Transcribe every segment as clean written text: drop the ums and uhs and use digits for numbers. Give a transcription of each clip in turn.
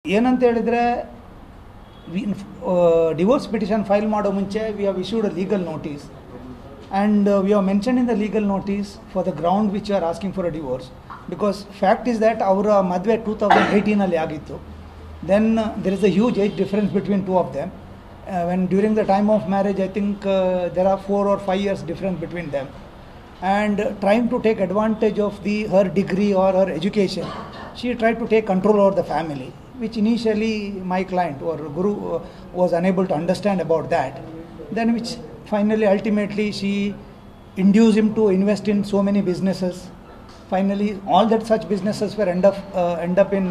ಏನಂತ ಹೇಳಿದ್ರೆ divorce petition file ಮಾಡೋ ಮುಂಚೆ we have issued a legal notice and we have mention in the legal notice for the ground which you are asking for a divorce because fact is that ಅವರ ಮದುವೆ 2018 ಆಗಿತ್ತು. Then there is a huge age difference between two of them. When during the time of marriage I think there are 4 or 5 years difference between them, and trying to take advantage of her degree or her education, she tried to take control over the family, which initially my client or Guru was unable to understand about that. Then which finally ultimately she induced him to invest in so many businesses. Finally all that such businesses were end up in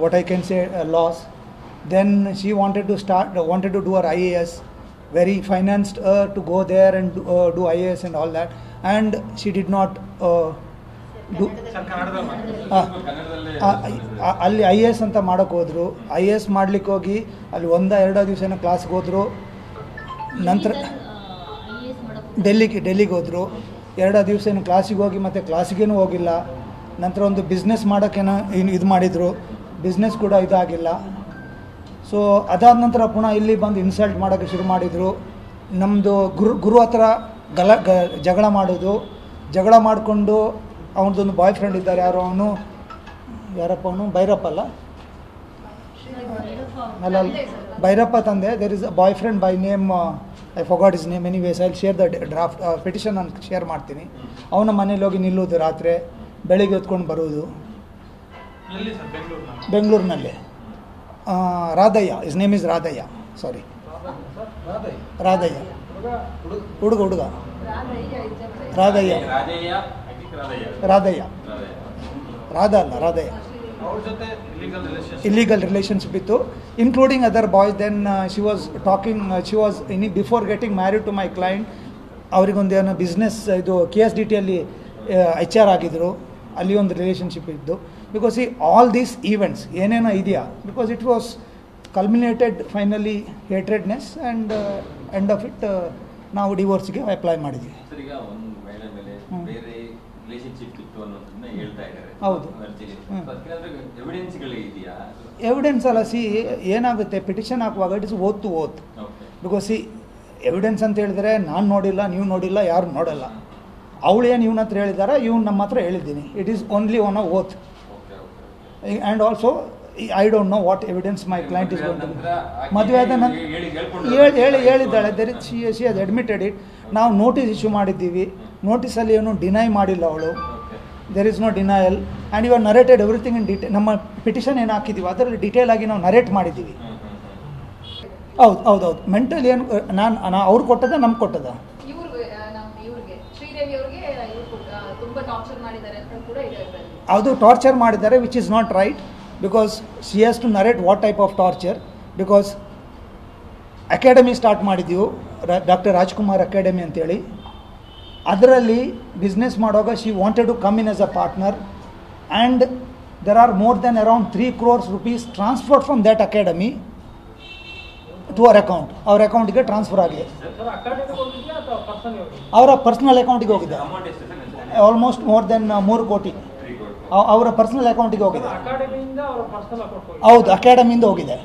what I can say loss. Then she wanted to do her IAS, very financed her to go there and do IAS and all that, and she did not ಅಲ್ಲಿ IAS ಅಂತ ಮಾಡೋಕ್ಕೆ ಹೋದರು. IAS ಮಾಡ್ಲಿಕ್ಕೆ ಹೋಗಿ ಅಲ್ಲಿ 1-2 ದಿವಸ ಕ್ಲಾಸ್ಗೆ ಹೋದರು. ನಂತರ ಡೆಲ್ಲಿಗೆ ಹೋದರು. 2 ದಿವಸ ಕ್ಲಾಸಿಗೆ ಹೋಗಿ ಮತ್ತು ಕ್ಲಾಸಿಗೇನು ಹೋಗಿಲ್ಲ. ನಂತರ ಒಂದು ಬಿಸ್ನೆಸ್ ಮಾಡೋಕ್ಕೇನೋ ಇದು ಮಾಡಿದರು, ಬಿಸ್ನೆಸ್ ಕೂಡ ಇದಾಗಿಲ್ಲ. ಸೊ ಅದಾದ ನಂತರ ಪುನಃ ಇಲ್ಲಿ ಬಂದು ಇನ್ಸಲ್ಟ್ ಮಾಡೋಕ್ಕೆ ಶುರು ಮಾಡಿದರು. ನಮ್ಮದು ಗುರು ಹತ್ರ ಜಗಳ ಮಾಡೋದು. ಜಗಳ ಮಾಡಿಕೊಂಡು ಅವನದೊಂದು ಬಾಯ್ ಫ್ರೆಂಡ್ ಇದ್ದಾರೆ, ಅವನು ಭೈರಪ್ಪ ಭೈರಪ್ಪ ತಂದೆ. There is a boyfriend by name, I forgot his name. Anyways I share the draft petition ನಾನು ಶೇರ್ ಮಾಡ್ತೀನಿ. ಅವನ ಮನೇಲಿ ಹೋಗಿ ನಿಲ್ಲೋದು, ರಾತ್ರಿ ಬೆಳಿಗ್ಗೆ ಹೊತ್ಕೊಂಡು ಬರೋದು. ಬೆಂಗಳೂರಿನಲ್ಲಿ Radhayya, is name is Radhayya, sorry Radhayya, ಹುಡುಗ ರಾಧಯ್ಯ, ರಾಧಾ ಅಲ್ಲ ರಾಧಯ್ಯ. ಇಲ್ಲಿಗಲ್ ರಿಲೇಷನ್ಶಿಪ್ ಇತ್ತು, including other boys. Then she was before getting married to my client, ಅವರಿಗೊಂದು ಏನೋ ಬಿಸ್ನೆಸ್ ಇದು KSDTಯಲ್ಲಿ HR ಆಗಿದ್ದರು. ಅಲ್ಲಿ ಒಂದು ರಿಲೇಷನ್ಶಿಪ್ ಇದ್ದು. ಬಿಕಾಸ್ ಆಲ್ ದೀಸ್ ಈವೆಂಟ್ಸ್ ಏನೇನೋ ಇದೆಯಾ, because it was culminated finally hatredness and end of it ನಾವು ಡಿವೋರ್ಸ್ಗೆ ಅಪ್ಲೈ ಮಾಡಿದ್ವಿ. ಹೌದು, ಎವಿಡೆನ್ಸ್ ಅಲ್ಲ. ಏನಾಗುತ್ತೆ, ಪಿಟಿಷನ್ ಹಾಕುವಾಗ it is oath to oath. Because evidence ಅಂತ ಹೇಳಿದ್ರೆ ನಾನು ನೋಡಿಲ್ಲ, ನೀವು ನೋಡಿಲ್ಲ, ಯಾರು ನೋಡಲ್ಲ. ಅವಳು ಏನು ಇವನ ಹತ್ರ ಹೇಳಿದ್ದಾರೆ, ಇವ್ನು ನಮ್ಮ ಹತ್ರ ಹೇಳಿದ್ದೀನಿ. It is only on a oath. And also I don't know what evidence my client is going to. ಮದುವೆ ಆದ ಹೇಳಿದ್ದಾಳೆ, there is she has admitted it. ನಾವು ನೋಟಿಸ್ ಇಶ್ಯೂ ಮಾಡಿದ್ದೀವಿ, ನೋಟಿಸಲ್ಲಿ ಏನು ಡಿನೈ ಮಾಡಿಲ್ಲ ಅವಳು. There is no denial and you are narrated everything in detail. ನಮ್ಮ ಪಿಟಿಷನ್ ಏನು ಹಾಕಿದ್ದೀವಿ ಅದರಲ್ಲಿ ಡೀಟೇಲ್ ಆಗಿ ನಾವು ನರೇಟ್ ಮಾಡಿದ್ದೀವಿ. ಹೌದು. ಮೆಂಟಲ್ ಏನು ನಾನು ಅವ್ರು ಕೊಟ್ಟದ, ನಮ್ಗೆ ಕೊಟ್ಟದ? ಅದು ಟಾರ್ಚರ್ ಮಾಡಿದ್ದಾರೆ, which is not right. Because she has to narrate what type of torture. Because academy start ಮಾಡಿದ್ದೀವಿ, ಡಾಕ್ಟರ್ ರಾಜ್ಕುಮಾರ್ ಅಕಾಡೆಮಿ ಅಂತೇಳಿ. ಅದರಲ್ಲಿ ಬಿಸ್ನೆಸ್ ಮಾಡುವಾಗ she wanted to come in as a partner, and there are more than around 3 crore rupees transfer from that academy to our account. ಅವ್ರ ಅಕೌಂಟಿಗೆ transfer ಆಗಿದೆ. ಅವರ personal ಅಕೌಂಟಿಗೆ ಹೋಗಿದೆ. ಆಲ್ಮೋಸ್ಟ್ ಮೋರ್ ದೆನ್ 3 ಕೋಟಿ ಅವರ ಪರ್ಸ್ನಲ್ ಅಕೌಂಟಿಗೆ ಹೋಗಿದೆ. ಹೌದು, ಅಕಾಡೆಮಿಯಿಂದ ಹೋಗಿದೆ.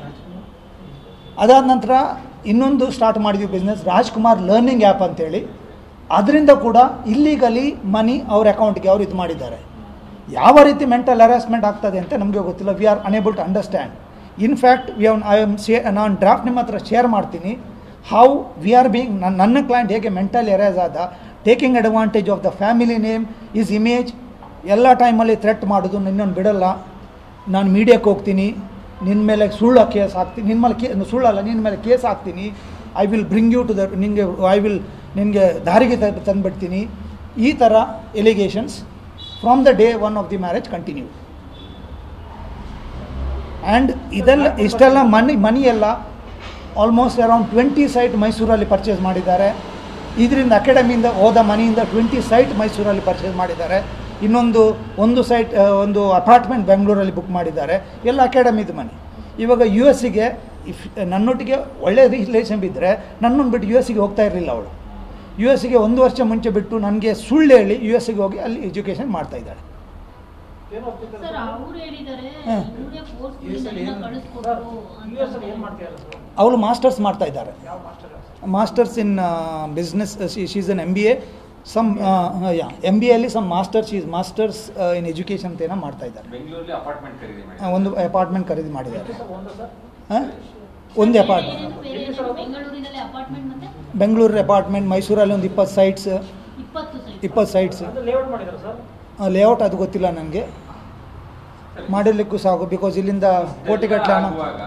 ಅದಾದ ನಂತರ ಇನ್ನೊಂದು ಸ್ಟಾರ್ಟ್ ಮಾಡಿದ್ವಿ ಬಿಸ್ನೆಸ್, ರಾಜ್ಕುಮಾರ್ ಲರ್ನಿಂಗ್ ಆ್ಯಪ್ ಅಂತೇಳಿ. ಅದರಿಂದ ಕೂಡ ಇಲ್ಲಿಗಲಿ ಮನಿ ಅವ್ರ ಅಕೌಂಟ್ಗೆ ಅವ್ರು ಇದು ಮಾಡಿದ್ದಾರೆ. ಯಾವ ರೀತಿ ಮೆಂಟಲ್ ಹರಾಸ್ಮೆಂಟ್ ಆಗ್ತದೆ ಅಂತ ನಮಗೆ ಗೊತ್ತಿಲ್ಲ. We are unable to understand. In fact ನಾನು ಡ್ರಾಫ್ಟ್ ನಿಮ್ಮ ಹತ್ರ ಶೇರ್ ಮಾಡ್ತೀನಿ. ಹೌ ವಿ ಆರ್ ಬೀಯಿಂಗ್, ನನ್ನ ಕ್ಲೈಂಟ್ ಹೇಗೆ ಮೆಂಟಲ್ ಹೆರಾಸ್ ಆದ, taking advantage of the family name, his image, ಎಲ್ಲ ಟೈಮಲ್ಲಿ ಥ್ರೆಟ್ ಮಾಡೋದು. ನಿನ್ನನ್ನು ಬಿಡಲ್ಲ, ನಾನು ಮೀಡಿಯಾಕ್ಕೆ ಹೋಗ್ತೀನಿ, ನಿನ್ನ ಮೇಲೆ ಕೇಸ್ ಹಾಕ್ತೀನಿ, ನಿನ್ನ ಮೇಲೆ ಕೇಸ್ ಹಾಕ್ತೀನಿ, I will bring you to the, ನಿನಗೆ ದಾರಿಗೆ ತಂದುಬಿಡ್ತೀನಿ. ಈ ಥರ allegations from the day 1 of the marriage continue. And ಇಷ್ಟೆಲ್ಲ ಮನಿ ಎಲ್ಲ ಆಲ್ಮೋಸ್ಟ್ ಅರೌಂಡ್ 20 ಸೈಟ್ ಮೈಸೂರಲ್ಲಿ ಪರ್ಚೇಸ್ ಮಾಡಿದ್ದಾರೆ. ಇದರಿಂದ ಅಕಾಡೆಮಿಯಿಂದ ಹೋದ ಮನಿಯಿಂದ 20 ಸೈಟ್ ಮೈಸೂರಲ್ಲಿ ಪರ್ಚೇಸ್ ಮಾಡಿದ್ದಾರೆ. ಒಂದು ಸೈಟ್, ಒಂದು ಅಪಾರ್ಟ್ಮೆಂಟ್ ಬೆಂಗಳೂರಲ್ಲಿ ಬುಕ್ ಮಾಡಿದ್ದಾರೆ. ಎಲ್ಲ ಅಕಾಡೆಮಿದು ಮನಿ. ಇವಾಗ US ನನ್ನೊಟ್ಟಿಗೆ ಒಳ್ಳೆಯ ರಿಲೇಷನ್ ಇದ್ದರೆ ನನ್ನನ್ನು ಬಿಟ್ಟು US ಹೋಗ್ತಾ ಇರಲಿಲ್ಲ ಅವಳು. US 1 ವರ್ಷ ಮುಂಚೆ ಬಿಟ್ಟು ನನಗೆ ಸುಳ್ಳು ಹೇಳಿ US ಹೋಗಿ ಅಲ್ಲಿ ಎಜುಕೇಷನ್ ಮಾಡ್ತಾಯಿದ್ದಾಳೆ. ಸರ್ ಅವ್ರು ಹೇಳಿದ್ದಾರೆ ಹಾ. ಇವರೇ ಫೋರ್ಸ್ಫುಲಿ ಕಳಿಸ್ಕೊಟ್ರು ಅಂತ. ಅವಳು ಮಾಸ್ಟರ್ಸ್ ಮಾಡ್ತಾ ಇದ್ದಾರೆ, masters in business. She's an MBA, some MBA ಅಲ್ಲಿ some masters, she's masters in education ಅಂತ ಏನೋ ಮಾಡ್ತಾ ಇದ್ದಾರೆ. ಬೆಂಗಳೂರಲ್ಲಿ ಅಪಾರ್ಟ್ಮೆಂಟ್ ಖರೀದಿ ಮಾಡಿ ಒಂದು ಅಪಾರ್ಟ್ಮೆಂಟ್ ಖರೀದಿ ಮಾಡಿದ್ದಾರೆ. ಒಂದು ಅಪಾರ್ಟ್ಮೆಂಟ್ ಬೆಂಗಳೂರಿನಲ್ಲಿ ಅಪಾರ್ಟ್ಮೆಂಟ್ ಮತ್ತೆ ಬೆಂಗಳೂರು ಅಪಾರ್ಟ್ಮೆಂಟ್, ಮೈಸೂರಲ್ಲಿ ಒಂದು 20 ಸೈಟ್ಸ್, 20 ಸೈಟ್ಸ್ ಲೇಔಟ್ ಅದು ಗೊತ್ತಿಲ್ಲ ನನಗೆ, ಮಾಡಲಿಕ್ಕೂ ಸಾಕು. ಬಿಕಾಸ್ ಇಲ್ಲಿಂದ ಕೋಟಿಗಟ್ಟಲೆ ಹಣ ಆಗುವಾಗ